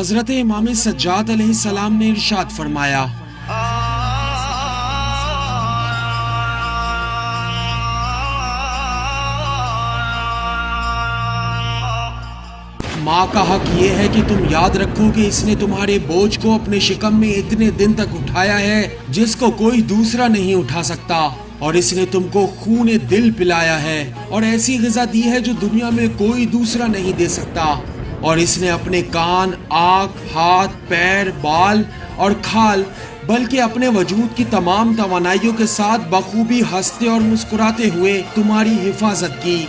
حضرت امام سجاد علیہ السلام نے ارشاد فرمایا، ماں کا حق یہ ہے کہ تم یاد رکھو کہ اس نے تمہارے بوجھ کو اپنے شکم میں اتنے دن تک اٹھایا ہے جس کو کوئی دوسرا نہیں اٹھا سکتا، اور اس نے تم کو خون دل پلایا ہے اور ایسی غذا دی ہے جو دنیا میں کوئی دوسرا نہیں دے سکتا، اور اس نے اپنے کان، آنکھ، ہاتھ، پیر، بال اور کھال بلکہ اپنے وجود کی تمام توانائیوں کے ساتھ بخوبی ہنستے اور مسکراتے ہوئے تمہاری حفاظت کی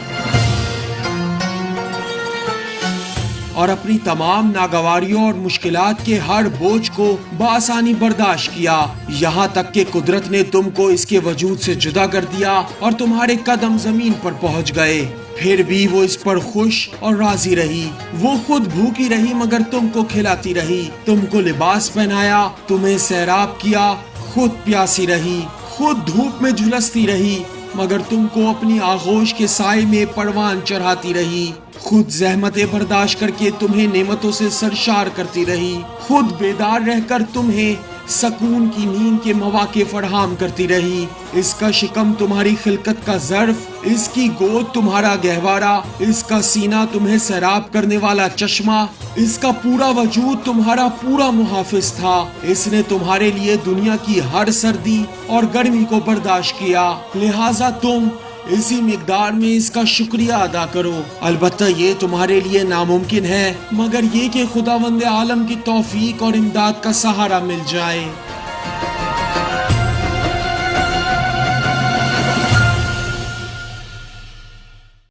اور اپنی تمام ناگواریوں اور مشکلات کے ہر بوجھ کو بآسانی برداشت کیا، یہاں تک کہ قدرت نے تم کو اس کے وجود سے جدا کر دیا اور تمہارے قدم زمین پر پہنچ گئے، پھر بھی وہ اس پر خوش اور راضی رہی۔ وہ خود بھوکی رہی مگر تم کو کھلاتی رہی، تم کو لباس پہنایا، تمہیں سیراب کیا، خود پیاسی رہی، خود دھوپ میں جھلستی رہی مگر تم کو اپنی آغوش کے سائے میں پروان چڑھاتی رہی، خود زحمتیں برداشت کر کے تمہیں نعمتوں سے سرشار کرتی رہی، خود بیدار رہ کر تمہیں سکون کی نیند کے مواقع فراہم کرتی رہی۔ اس کا شکم تمہاری خلقت کا ظرف، اس کی گود تمہارا گہوارہ، اس کا سینہ تمہیں سیراب کرنے والا چشمہ، اس کا پورا وجود تمہارا پورا محافظ تھا۔ اس نے تمہارے لیے دنیا کی ہر سردی اور گرمی کو برداشت کیا، لہٰذا تم اسی مقدار میں اس کا شکریہ ادا کرو۔ البتہ یہ تمہارے لیے ناممکن ہے مگر یہ کہ خداوند عالم کی توفیق اور امداد کا سہارا مل جائے۔